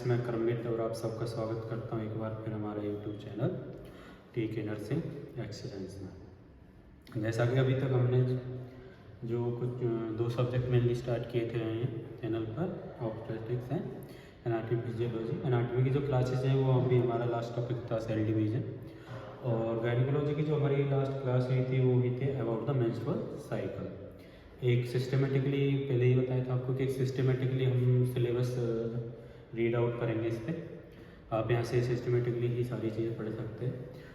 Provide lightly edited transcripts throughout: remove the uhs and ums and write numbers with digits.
मैं करमित और आप सबका स्वागत करता हूं एक बार फिर हमारे यूट्यूब चैनल टीके नर्सिंग एक्सीलेंस में। जैसा कि अभी तक हमने जो कुछ दो सब्जेक्ट मेनली स्टार्ट किए थे चैनल पर, ऑब्स्टेट्रिक्स हैं, एनाटॉमी फिजियोलॉजी। एनाटॉमी की जो क्लासेस हैं वो अभी हमारा लास्ट टॉपिक था सेल डिवीजन, और गायनिकोलॉजी की जो हमारी लास्ट क्लास हुई थी वो हुई थी अबाउट द मेंस्ट्रुअल साइकिल। एक सिस्टमेटिकली पहले ही बताया था आपको कि एक सिस्टमेटिकली हम सिलेबस रीड आउट करेंगे इस पर। आप यहाँ से सिस्टमेटिकली ही सारी चीज़ें पढ़ सकते हैं।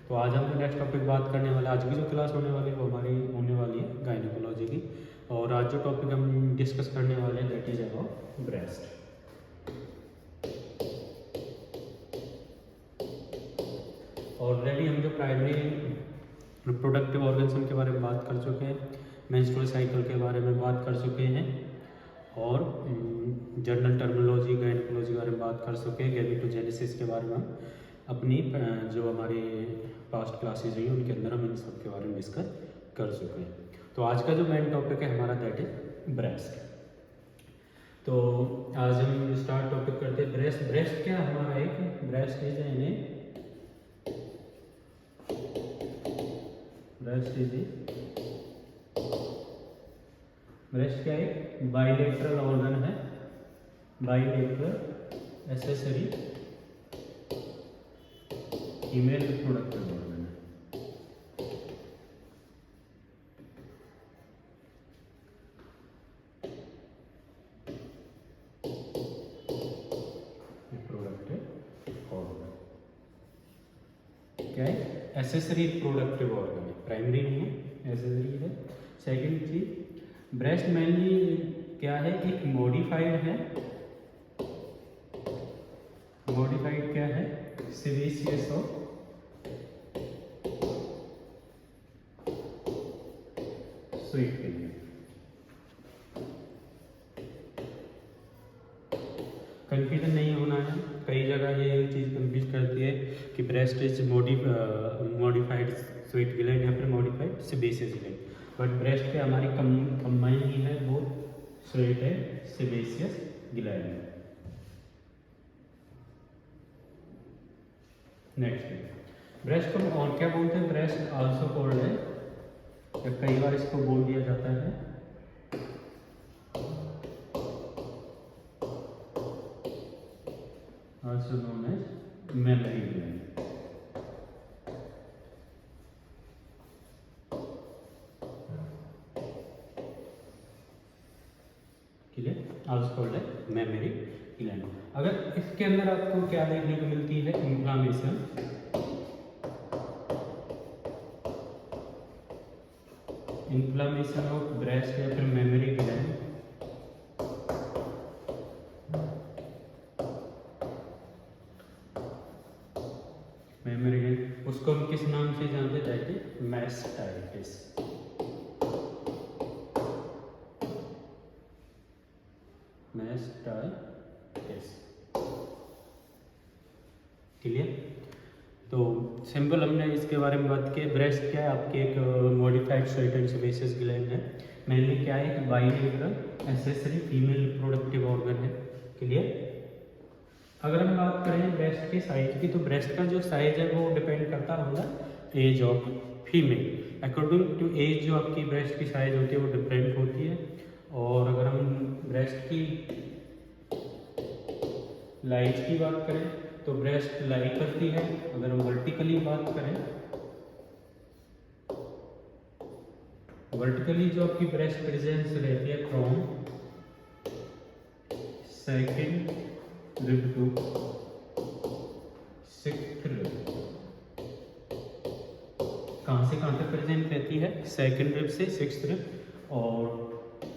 तो आज हम नेक्स्ट टॉपिक बात करने वाले, आज की जो क्लास होने वाली है वो हमारी होने वाली है गायनिकोलॉजी की। और आज जो टॉपिक हम डिस्कस करने वाले हैं that is about breast. Already हम जो प्राइमरी रिप्रोडक्टिव ऑर्गेनिज्म के बारे में बात कर चुके हैं, मेंस्ट्रुअल साइकिल के बारे में बात कर चुके हैं, और जनरल टर्मिनोलॉजी गायनिकोलॉजी के बारे में बात कर चुके हैं। गैमेटोजेनेसिस के बारे में हम अपनी जो हमारी पास्ट क्लासेज रही उनके अंदर हम इन सब के बारे में डिस्कस कर चुके हैं। तो आज का जो मेन टॉपिक है हमारा दैट इज ब्रेस्ट। तो आज हम स्टार्ट टॉपिक करते हैं ब्रेस्ट। ब्रेस्ट क्या हमारा एक ब्रेस्ट इज ब्रेस्ट क्या एक बाइलेटरल ऑर्गन है, bilateral accessory female reproductive organ है। रिप्रोडक्टिव ऑर्गन क्या है? एसेसरी रिप्रोडक्टिव ऑर्गन है, प्राइमरी नहीं है, एसेसरी है। सेकेंड चीज, ब्रेस्ट मेनली क्या है? एक मॉडिफाइड है। मॉडिफाइड क्या है? सीवेसियस ऑफ स्वीट फिलिंग। कंफ्यूजन नहीं होना है, कई जगह ये चीज़ कंफ्यूज करती है कि breast is modified sweet gland या फिर modified sebaceous gland, but breast पे हमारी कंबाइन ही है, वो स्वीट है सेबेसियस ग्लैंड। नेक्स्ट, ब्रेस्ट को और क्या बोलते हैं? ब्रेस्ट आल्सो कॉल्ड है, या कई बार इसको बोल दिया जाता है also known as memory gland. Also called है मेमरी ग्लैंड। अगर इसके अंदर आपको क्या देखने को मिलती है? इंफ्लामेशन, इंफ्लामेशन ऑफ ब्रेस्ट या फिर मेमरी ग्लैंड। मेमरी ग्लैंड उसको हम किस नाम से जानते हैं? That is mastitis. Mastitis, clear? तो सिंपल हमने इसके बारे में बात की। ब्रेस्ट क्या है? आपकी एक modified sweet and sebaceous gland है। मेनली क्या है? एक bilateral accessory female reproductive organ है, क्लियर? अगर हम बात करें ब्रेस्ट के साइज की, तो ब्रेस्ट का जो साइज है वो डिपेंड करता होगा age of female. According to age जो आपकी ब्रेस्ट की साइज होती है वो डिफरेंट होती है। और अगर हम ब्रेस्ट की लाइज की बात करें तो ब्रेस्ट लाई करती है। अगर हम वर्टिकली बात करें, वर्टिकली जो आपकी ब्रेस्ट प्रेजेंस रहती है from second rib to sixth rib, कहाँ से कहाँ तक प्रेजेंट रहती है? सेकेंड रिब से सिक्स्थ रिब। और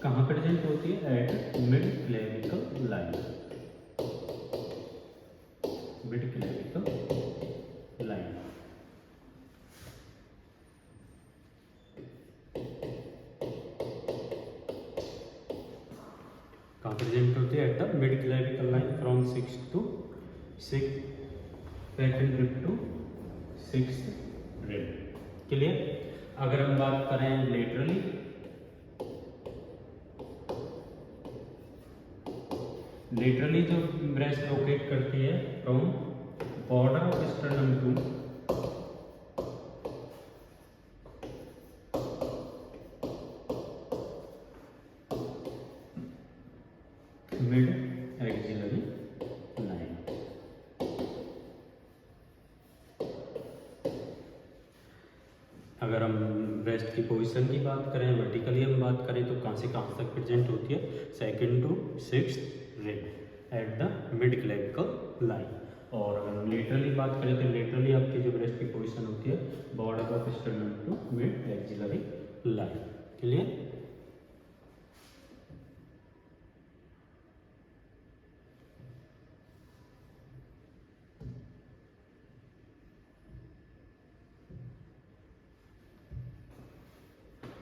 कहाँ प्रेजेंट होती है? At mid clavicle line, mid clavicle line. कहाँ प्रेजेंट होती है? At the mid clavicle line from second rib to sixth rib, clear? अगर हम बात करें लेटरली, लेटरली जो ब्रेस्ट लोकेट करती है from border of sternum to mid axillary line. अगर हम ब्रेस्ट की पोजीशन की बात करें, वर्टिकली हम बात करें तो कहाँ से कहाँ तक प्रेजेंट होती है, 2nd to 6th rib eight the mid clavicle line. और अगर हम लेटरली बात करें तो लेटरली आपकी जो ब्रेस्ट की पोजीशन होती है border of sternum to mid axillary line. Clear?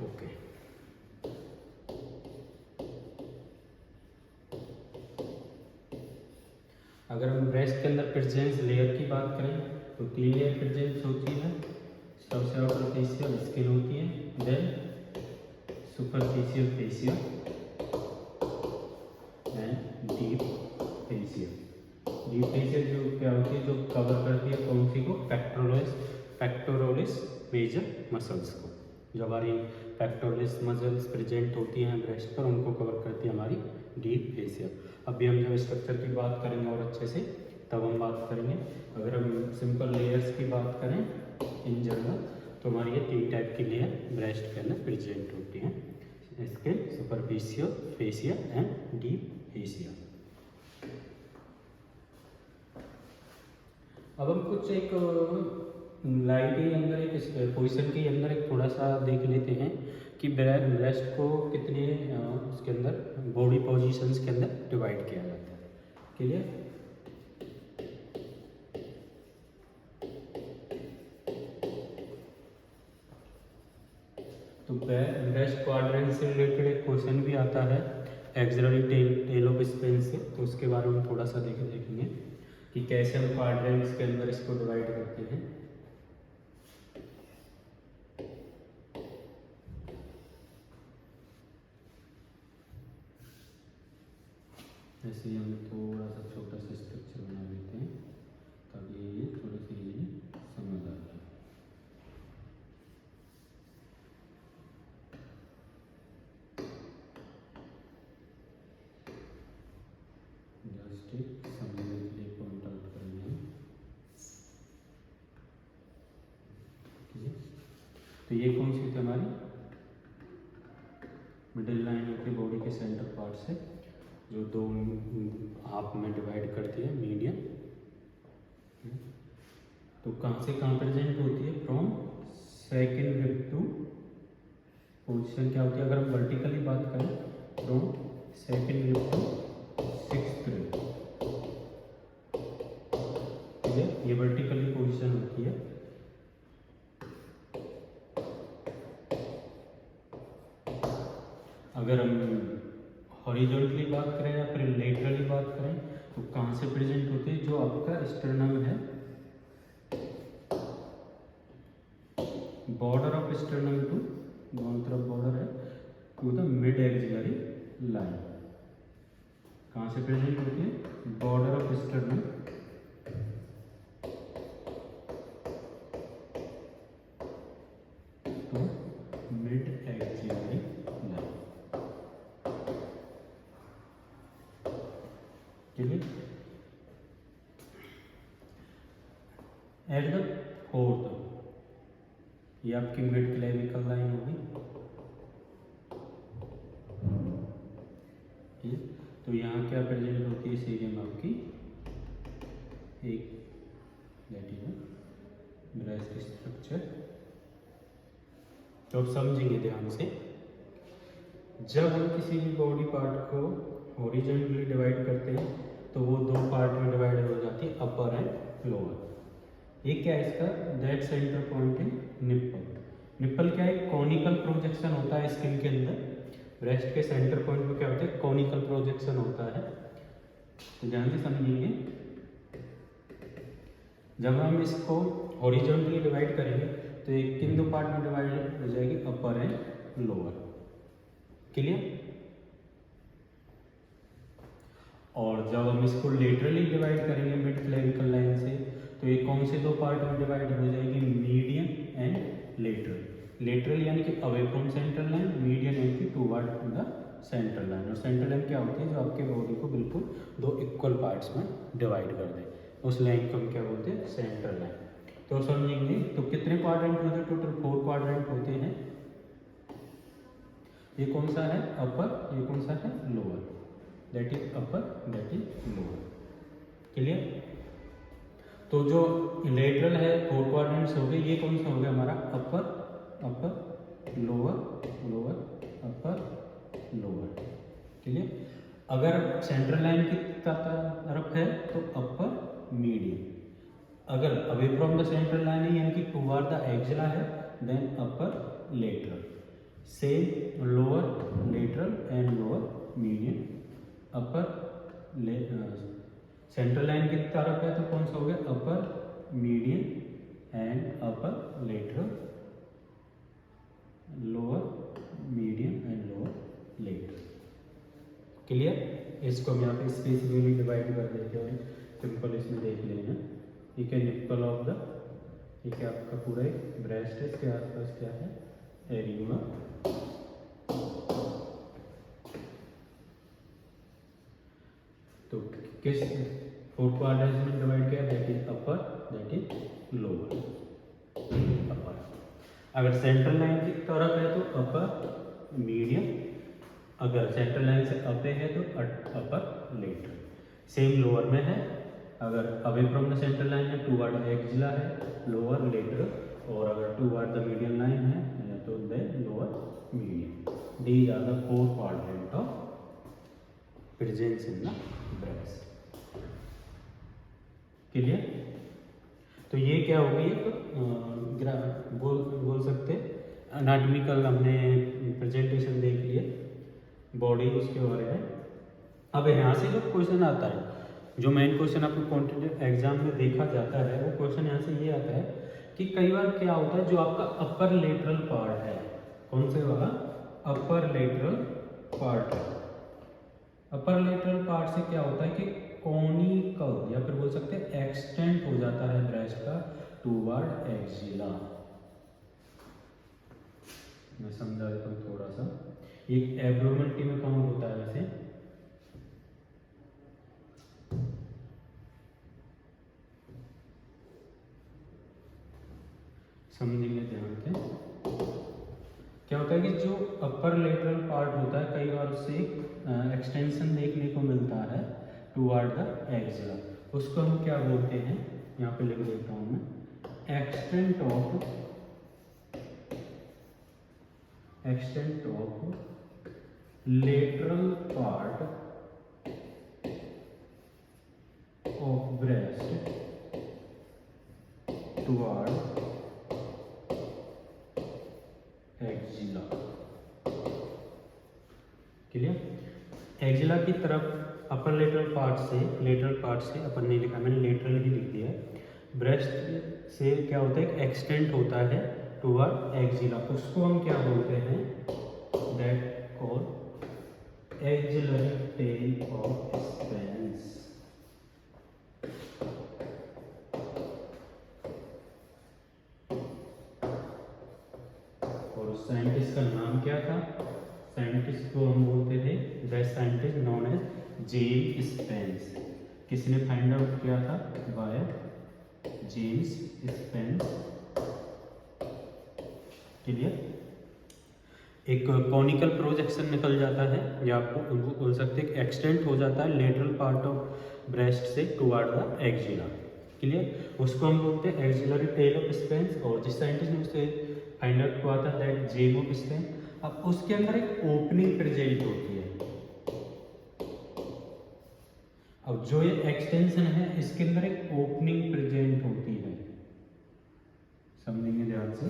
Okay. अगर हम ब्रेस्ट के अंदर प्रेजेंस लेयर की बात करें तो 3 लेयर प्रेजेंस होती है। सबसे सुपरफिशियल स्किन होती है, then superficial fascial and deep fascial. Deep fascial जो क्या होती है, जो कवर करती है कौन सी को, पेक्टोरलिस मेजर मसल्स को। जो हमारी पेक्टोरलिस मसल्स प्रेजेंट होती हैं ब्रेस्ट पर उनको कवर करती है हमारी डीप फेशियल। अभी हम जब स्ट्रक्चर की बात करेंगे और अच्छे से तब हम बात करेंगे। अगर हम सिंपल लेयर्स की बात करें इन जनरल तो हमारी ये 3 टाइप की लेयर ब्रेस्ट के अंदर प्रेजेंट होती हैं, skin, superficial, fascial and deep facial. अब हम कुछ एक लाइन के अंदर एक पोजीशन के अंदर एक थोड़ा सा देख लेते हैं कि ब्रेस्ट को कितने उसके अंदर बॉडी पोजीशंस के अंदर डिवाइड किया जाता है। क्लियर? तो ब्रेस्ट क्वाड्रेंट से रिलेटेड एक क्वेश्चन भी आता है एक्सिलरी टेल ऑफ स्पेन से, तो उसके बारे में थोड़ा सा देखेंगे कि कैसे हम क्वाड्रेंट्स के अंदर इसको डिवाइड करते हैं। ऐसे ही हम थोड़ा सा छोटा सा स्ट्रक्चर बना लेते हैं ताकि ये थोड़ी सी इजीली समझ आ जाए। जस्ट एक समझने के लिए पॉइंट आउट करेंगे। तो ये कौन सी होती है हमारी मिडिल लाइन होती है बॉडी के सेंटर पार्ट से, जो 2 हाफ में डिवाइड करती है मीडियन। तो कहाँ से कहाँ प्रेजेंट होती है, from 2nd rib to position क्या होती है, अगर हम वर्टिकली बात करें from 2nd rib to 6th rib, ठीक है, ये वर्टिकली पोजीशन होती है। अगर हम हॉरिजॉन्टली बात करें या फिर लेटरली बात करें तो कहाँ से प्रेजेंट होते हैं, जो आपका स्टर्नम है, बॉर्डर ऑफ स्टर्नम टू, दोनों तरफ बॉर्डर है, to the mid axillary line. कहाँ से प्रेजेंट होती है, border of sternum to mid axillary line. चलिए, एट द 4th, ये आपकी मिड क्लेविकल लाइन होगी। तो यहाँ क्या प्रेजेंट होती है इस एरिया में आपकी एक दैट इज ब्रेस्ट स्ट्रक्चर। तो अब समझेंगे ध्यान से, जब हम किसी भी बॉडी पार्ट को हॉरिजॉन्टली डिवाइड करते हैं तो वो 2 पार्ट में डिवाइड हो जाती है, अपर एंड लोअर। एक क्या है इसका, दैट सेंटर पॉइंट है निप्पल। निप्पल क्या है, कॉनिकल प्रोजेक्शन होता है स्किन के अंदर। ब्रेस्ट के सेंटर पॉइंट पे क्या होता है, कॉनिकल प्रोजेक्शन होता है। तो ध्यान से समझिए, जब हम इसको हॉरिजॉन्टली डिवाइड करेंगे तो एक किन 2 पार्ट में डिवाइड हो जाएगी, अपर एंड लोअर। क्लियर? और जब हम इसको लेटरली डिवाइड करेंगे मिड क्लेविकल लाइन से, तो ये कौन से दो पार्ट में डिवाइड हो जाएगी, मीडियन एंड लेटरल। लेटरल यानी कि away from central line, median यानी कि टूवर्ड द सेंट्रल लाइन। और सेंट्रल लाइन क्या होती है, जो आपके बॉडी को बिल्कुल दो इक्वल पार्ट्स में डिवाइड कर दे, उस लाइन को हम क्या बोलते हैं, सेंट्रल लाइन। तो समझेंगे तो कितने क्वाड्रेंट होते हैं, टोटल 4 क्वाड्रेंट होते हैं। ये कौन सा है, अपर, ये कौन सा है, lower, that is upper, that is lower. Clear. तो जो लेटरल है 4 क्वाड्रेंट्स हो गए, ये कौन सा हो गया हमारा, upper, upper, lower, lower, upper, lower. Clear. अगर सेंट्रल लाइन की तरफ है तो अपर, मीडियम। अगर away from the central line है यानी कि टुवर्ड द एक्सिला है, then upper, lateral. Same lower, lateral and lower, medium, upper, central line की तरफ है तो कौन सा हो गया, upper, medium and upper, lateral, lower, medium and lower, lateral. Clear. इसको हम यहाँ पे स्पेसिफिकली डिवाइड कर देते हैं, सिंपल इसमें देख लेना। ठीक है, निप्पल ऑफ द, ठीक है, आपका पूरा एक ब्रेस्ट है, इसके आसपास क्या है, एरिया। तो किस 4 क्वाड्रेंट्स में डिवाइड किया, that is upper, that is lower, upper. अगर सेंट्रल लाइन की तरफ है तो अपर, मीडियम, अगर सेंट्रल लाइन से अप है तो अपर, लेटरल। सेम लोअर में है, अगर away from the central line है टूवर्ड एक्सिला है, लोअर, लेटरल, और अगर टूवर्ड द मीडियन लाइन है तो then lower, medium. These are the 4 quadrant of presence in the breast. Clear. तो ये क्या होगी, एक बोल सकते एनाटॉमिकल, हमने प्रेजेंटेशन देख लिए बॉडी उसके बारे में। अब यहाँ से जो क्वेश्चन आता है, जो मेन क्वेश्चन आपको कॉम्पिटिटिव एग्जाम में देखा जाता है, वो क्वेश्चन यहाँ से ये आता है कि कई बार क्या होता है, जो आपका अपर लेटरल पार्ट है, कौन से वाला, अपर लेटरल पार्ट है। अपर लेटरल पार्ट से क्या होता है कि कॉनिकल या फिर बोल सकते हैं एक्सटेंड हो जाता है ब्रेस्ट का टूवर्ड एक्सिला। मैं समझा देता हूँ थोड़ा सा। ये एब्डोमेन में काउंट होता है वैसे, समझेंगे ध्यान से। क्या होता है कि जो अपर लेटरल पार्ट होता है, कई बार उससे एक्सटेंशन देखने को मिलता है टुवर्ड द एक्सिला, उसको हम क्या बोलते हैं, यहाँ पे लिख देता हूँ मैं, extent of lateral part of breast toward axilla. Clear. Axilla की तरफ अपर लेटरल पार्ट से अपन नहीं लिखा, मैंने लेटरल ही लिख दिया है। ब्रेस्ट से क्या होता है, एक्सटेंट होता है टुवर्ड एक्सिला, उसको हम क्या बोलते हैं, that called axillary tail of Spence. और साइंटिस्ट का नाम क्या था, साइंटिस्ट को हम बोलते थे, that scientist known as James Spence. किसने फाइंड आउट किया था, बाय जेम्स स्पेंस। क्लियर। एक कॉनिकल प्रोजेक्शन निकल जाता है, या आपको बोल सकते हैं एक्सटेंड हो जाता है लेटरल पार्ट ऑफ ब्रेस्ट से टुवर्ड द एक्सिला। क्लियर। उसको हम बोलते हैं एक्सिलरी टेल ऑफ स्पेंस। और जिस साइंटिस्ट ने उसे फाइंड आउट हुआ था, दैट जेम ऑफ स्पेंस। अब उसके अंदर एक ओपनिंग प्रेजेंट होती है। अब जो ये एक्सटेंशन है, इसके अंदर एक ओपनिंग प्रेजेंट होती है, समझेंगे ध्यान से।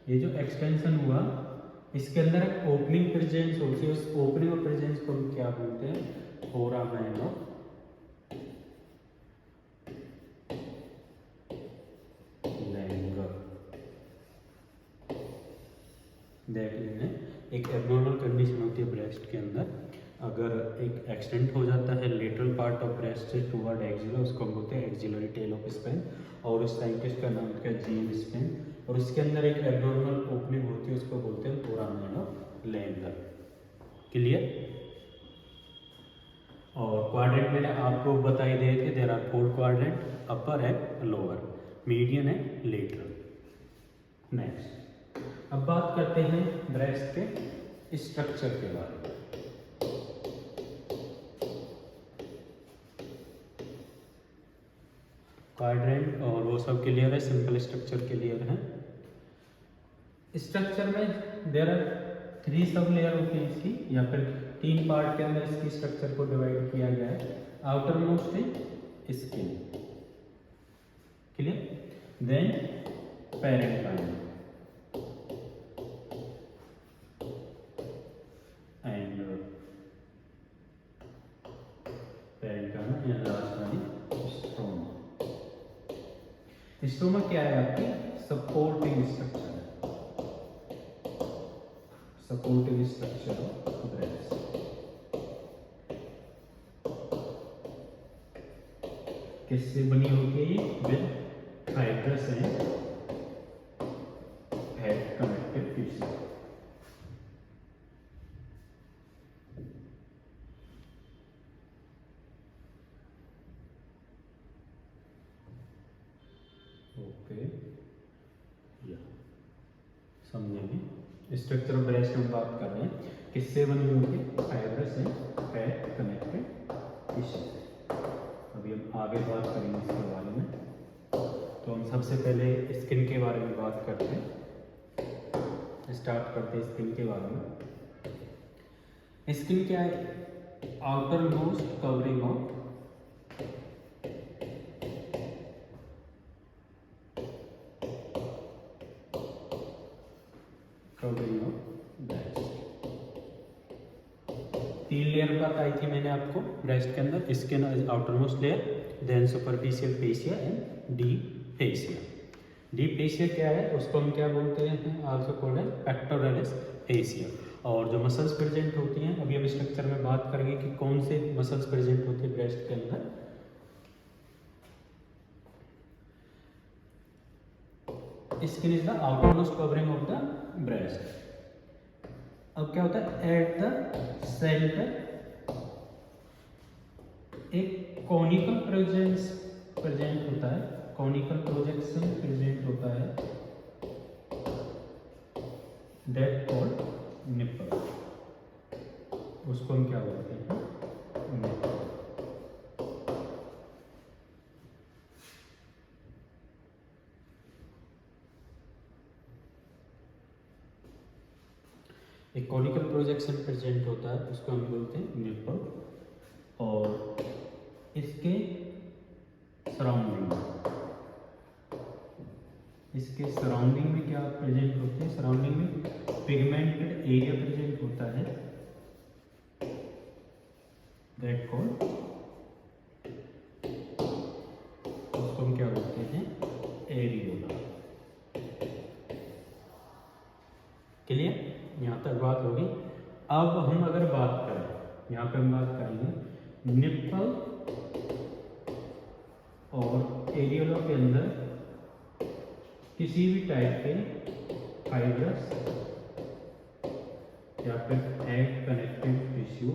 ये जो एक्सटेंशन हुआ, इसके अंदर एक ओपनिंग प्रेजेंस होती है, उस ओपनिंग और प्रेजेंस को हम क्या बोलते हैं, फोरामेन ऑफ लैंगर। देख लेना। एक एबनॉर्मल कंडीशन होती है ब्रेस्ट के अंदर, अगर एक एक्सटेंट हो जाता है लेटरल पार्ट ऑफ ब्रेस्ट से टुवर्ड एक्सिला, उसको हम बोलते हैं एक्सिलरी टेल ऑफ स्पेन, और उस साइंटिस्ट का नाम क्या है जीएम स्पेन, और उसके अंदर एक एबनॉर्मल ओपनिंग होती है, उसको बोलते हैं फोरामेन ऑफ लैंगर। क्लियर? और क्वाड्रेंट मैंने आपको बताई दिए थे, देयर आर 4 क्वाड्रेंट, अपर है, लोअर, मीडियन है, लेटरल। नेक्स्ट, अब बात करते हैं ब्रेस्ट के स्ट्रक्चर के बारे में। क्वाड्रेंट और वो सब क्लियर है, सिंपल स्ट्रक्चर क्लियर है। स्ट्रक्चर में देयर आर 3 सब लेयर होती है इसकी, या फिर 3 पार्ट के अंदर इसकी स्ट्रक्चर को डिवाइड किया गया है। आउटर मोस्ट है skin, clear, then parenchyma and parenchyma and last वाली स्ट्रोमा। स्ट्रोमा क्या है आपकी? सपोर्टिंग स्ट्रक्चर है, सपोर्टिंग स्ट्रक्चर ऑफ ब्रेस्ट। किससे बनी होती है ये? With fibrous and head connective tissue. Okay, या समझेंगे। स्ट्रक्चर ऑफ ब्रेस्ट हम बात कर रहे हैं, किससे बनी होती है? Fibrous and head connective tissue. अभी हम आगे बात करेंगे इसके बारे में। तो हम सबसे पहले स्किन के बारे में बात करते हैं, स्टार्ट करते हैं स्किन के बारे में। स्किन क्या है? Outermost covering of breast. 3 layer बताई थी मैंने आपको ब्रेस्ट के अंदर, skin outermost layer, then superficial fascia and deep fascia. Deep fascia क्या है? उसको हम क्या बोलते हैं? Also called as pectoralis fascia. और जो मसल्स प्रेजेंट होती हैं, अभी हम स्ट्रक्चर में बात करेंगे कि कौन से मसल्स प्रेजेंट होते हैं ब्रेस्ट के अंदर। Skin is the outer most covering of the breast. अब क्या होता है? एट द सेंटर एक कॉनिकल प्रेजेंट होता है, कॉनिकल प्रोजेक्शन प्रेजेंट होता है, दैट कॉल्ड निप्पल। उसको हम क्या बोलते हैं? निप्पल। एक कॉनिकल प्रोजेक्शन प्रेजेंट होता है, उसको हम बोलते हैं निप्पल। और इसके सराउंडिंग में क्या प्रेजेंट होते हैं? सराउंडिंग में पिगमेंटेड एरिया प्रेजेंट होता है, दैट कॉल्ड, उसको हम क्या बोलते हैं? एरियोला। क्लियर? यहाँ तक बात होगी। अब हम अगर बात करें, यहाँ पे हम बात करेंगे निप्पल और एरियोला के अंदर किसी भी टाइप के फाइब्रस या फिर हेड कनेक्टिव टिश्यू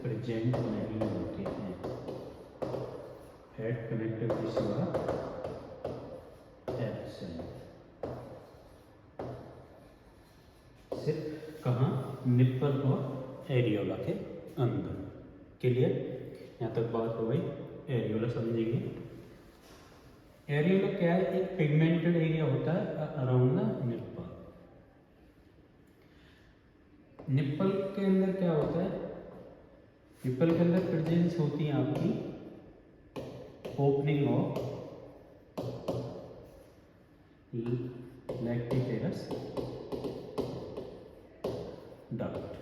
प्रेजेंट नहीं होते हैं। Head connective tissue are absent. सिर्फ कहाँ? निप्पल और एरियोला के अंदर। क्लियर? यहाँ तक बात हो गई। एरियोला समझेंगे। एरियोला क्या है? एक पिगमेंटेड एरिया होता है अराउंड द निप्पल। निप्पल के अंदर क्या होता है? निप्पल के अंदर प्रेजेंस होती है आपकी opening of lactiferous duct.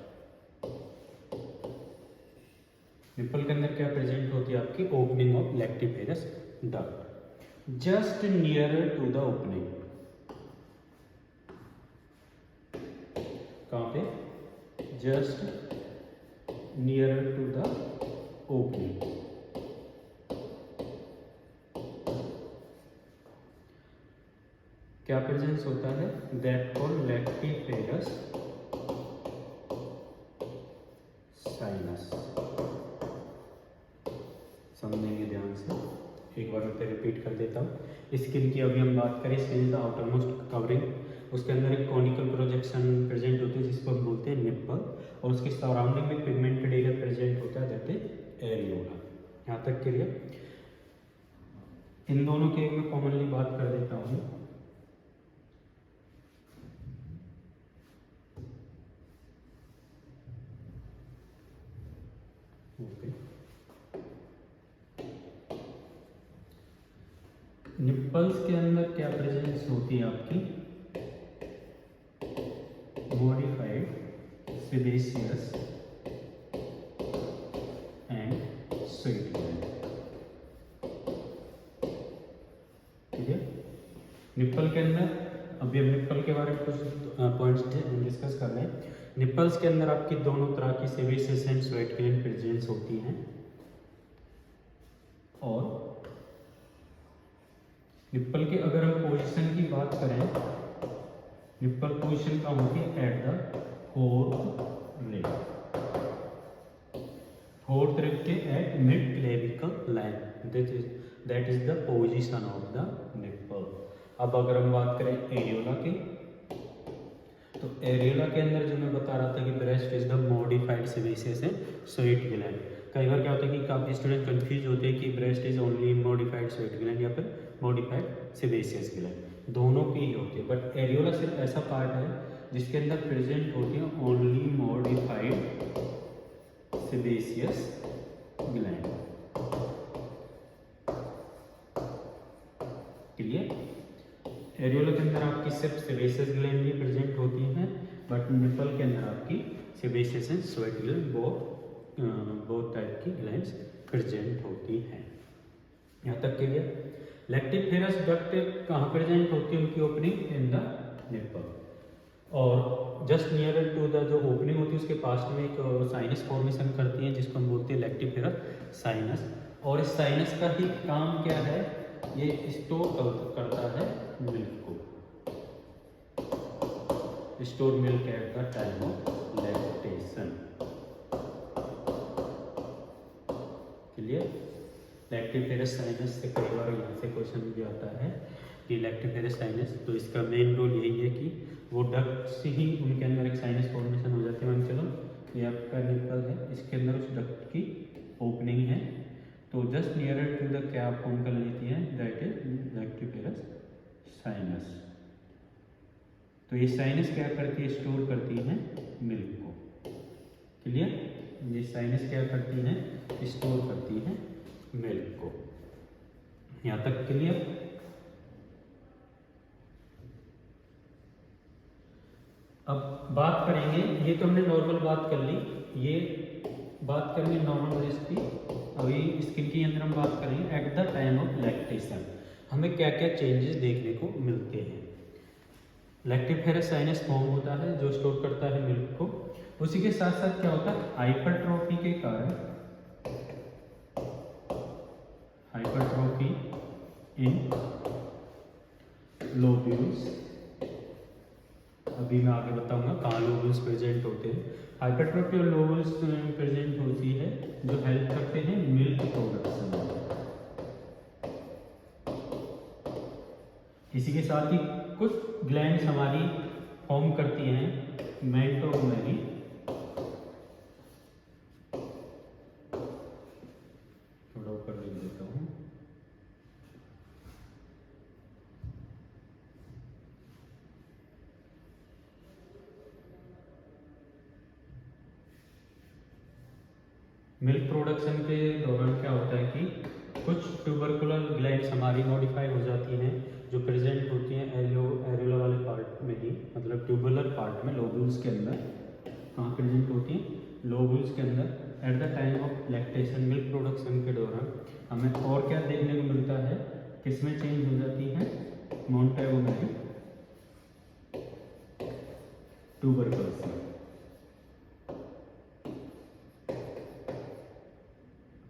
Nipple के अंदर क्या प्रेजेंट होती है आपकी? Opening of lactiferous duct, just near to the opening. कहाँ पे, just nearer to the opening. क्या प्रेजेंस होता है, दैट कॉल्ड लैक्टिफेरस साइनस। समझेंगे ध्यान से, एक बार मैं रिपीट कर देता हूँ। स्किन की अभी हम बात करें, skin is the outermost covering, उसके अंदर एक कॉनिकल प्रोजेक्शन प्रेजेंट होती है जिसको हम बोलते हैं निप्पल, और उसके सराउंडिंग में पिगमेंटेड एरिया प्रेजेंट होता है, दैट इज एरियोला। यहाँ तक क्लियर। इन दोनों के मैं कॉमनली बात कर देता हूँ। ओके, निप्पल्स के अंदर क्या प्रेजेंस होती है आपकी, modified sebaceous and sweet gland. ठीक है, निप्पल के अंदर, अभी हम निप्पल के बारे में कुछ पॉइंट्स डिस्कस कर रहे हैं। निप्पल्स के अंदर आपकी दोनों तरह की sebaceous and sweat gland presence होती हैं, और निप्पल के अगर हम पोजीशन की बात करें, निप्पल पोजीशन कहाँ होती है, at the fourth rib, fourth rib के at mid clavicle line, that is the position of the nipple. अब अगर हम बात करें एरियोला की, तो एरियोला के अंदर जो मैं बता रहा था कि breast is the modified sebaceous and sweat gland. कई बार क्या होता है कि काफ़ी स्टूडेंट कंफ्यूज होते हैं कि breast is only modified sweat gland या फिर मॉडिफाइड सेबेशियस ग्लैंड, दोनों की ही होती है। बट एरियोला सिर्फ ऐसा पार्ट है जिसके अंदर प्रेजेंट होती है only modified sebaceous gland. Clear. Areola के अंदर आपकी सिर्फ सेबेशियस ग्लैंड ही प्रेजेंट होती हैं, बट निप्पल के अंदर आपकी सेबेशियस एंड स्वेट ग्लैंड बहुत टाइप की ग्लैंड्स प्रेजेंट होती हैं। यहाँ तक क्लियर। लैक्टिफेरस डक्ट कहाँ प्रेजेंट होती है, उनकी ओपनिंग इन द निप्पल, और जस्ट नियर टू द जो ओपनिंग होती है उसके पास में एक साइनस फॉर्मेशन करती है जिसको हम बोलते हैं लैक्टिफेरस साइनस। और इस साइनस का ही काम क्या है, ये स्टोर करता है मिल्क को, store milk at the time of lactation. Clear. Lactiferous sinus से कई बार यहाँ से क्वेश्चन भी आता है कि लैक्टिफेरस साइनस, तो इसका मेन रोल यही है कि वो डक्ट से ही उनके अंदर एक साइनस फॉर्मेशन हो जाती है। मान चलो ये आपका निप्पल है, इसके अंदर उस डक्ट की ओपनिंग है, तो जस्ट नियरर टू द क्या फॉर्म कर लेती है, दैट इज लैक्टिफेरस साइनस। तो ये साइनस क्या करती है, स्टोर करती है मिल्क को। क्लियर। ये साइनस क्या करती है, स्टोर करती है मिल्क को। यहाँ तक क्लियर। अब बात करेंगे, ये तो हमने नॉर्मल बात कर ली, ये बात करेंगे नॉर्मल ब्रेस्ट की। अभी स्किन के अंदर हम बात करेंगे at the time of lactation हमें क्या क्या चेंजेस देखने को मिलते हैं। लैक्टिफेरस साइनस फॉर्म होता है जो स्टोर करता है मिल्क को। उसी के साथ साथ क्या होता है, हाइपरट्रोफी के कारण, हाइपरट्रोफी इन लोब्यूल्स, अभी मैं आगे बताऊंगा कहाँ लोब्यूल्स प्रेजेंट होते हैं। हाइपरट्रोफी और लोब्यूल्स प्रेजेंट होती है जो हेल्प करते हैं मिल्क प्रोडक्शन में। इसी के साथ ही कुछ ग्लैंड्स हमारी फॉर्म करती हैं मेंटोमेरी, थोड़ा ऊपर लिख देता हूँ, मिल्क प्रोडक्शन के दौरान क्या होता है कि कुछ ट्यूबरकुलर ग्लैंड्स हमारी मॉडिफाई हो जाती हैं जो प्रेजेंट होती हैं एरियोला वाले पार्ट में ही, मतलब ट्यूबुलर पार्ट में, लोब्यूल्स के अंदर। कहाँ प्रेजेंट होती हैं, लोब्यूल्स के अंदर। At the time of lactation milk production के दौरान हमें और क्या देखने को मिलता है, किसमें चेंज हो जाती है, मोंटेगोमेरी ट्यूबरकल्स में।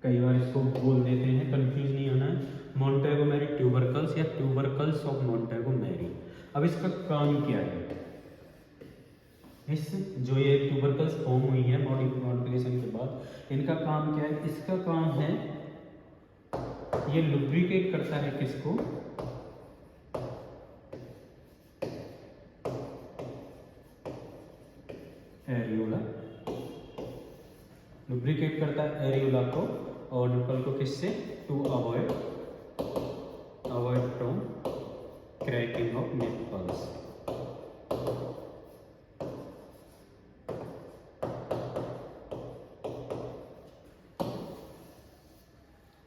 कई बार इसको बोल देते हैं, कंफ्यूज नहीं होना है, मोंटेगोमेरी ट्यूबरकल्स या ट्यूबरकल्स ऑफ मोंटेगोमेरी। अब इसका काम क्या है? इस जो ये ट्यूबरकल्स फॉर्म हुई है मॉडिफिकेशन के बाद, इनका काम क्या है? इसका काम है ये लुब्रिकेट करता है किसको? एरियोला। लुब्रिकेट करता है एरियोला को और निपल को, किससे? To avoid from cracking of nipples.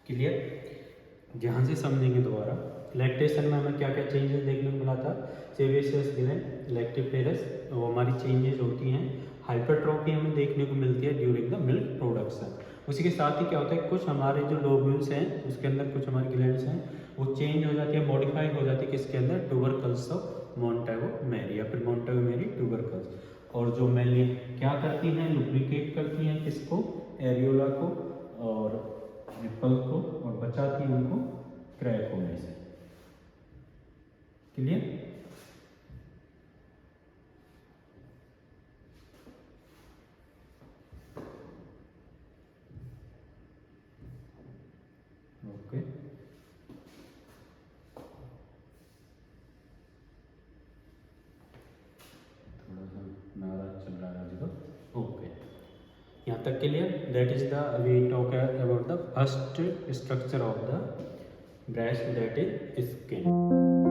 Clear? ध्यान से समझेंगे दोबारा। लैक्टेशन में हमें क्या क्या चेंजेस देखने को मिला था? सेबेशियस ग्लैंड, लैक्टिपेरस, वो हमारी चेंजेस होती हैं। हाइपरट्रॉफी हमें देखने को मिलती है ड्यूरिंग द मिल्क प्रोडक्शन। उसी के साथ ही क्या होता है, कुछ हमारे जो लोब्यूल्स हैं उसके अंदर कुछ हमारी ग्लैंड्स हैं वो चेंज हो जाती है, मॉडिफाई हो जाती है, किसके अंदर? ट्यूबरकल्स ऑफ मोंटेगोमेरी या फिर मोंटेगोमेरी ट्यूबरकल्स। और जो मेनली क्या करती हैं? लुब्रिकेट करती हैं किसको? एरियोला को और निपल को, और बचाती है उनको क्रैक होने से। क्लियर? ओके, थोड़ा सा नाराज चल रहा है आज तो। ओके, यहाँ तक clear? That is the we talk about the first structure of the breast, that is skin.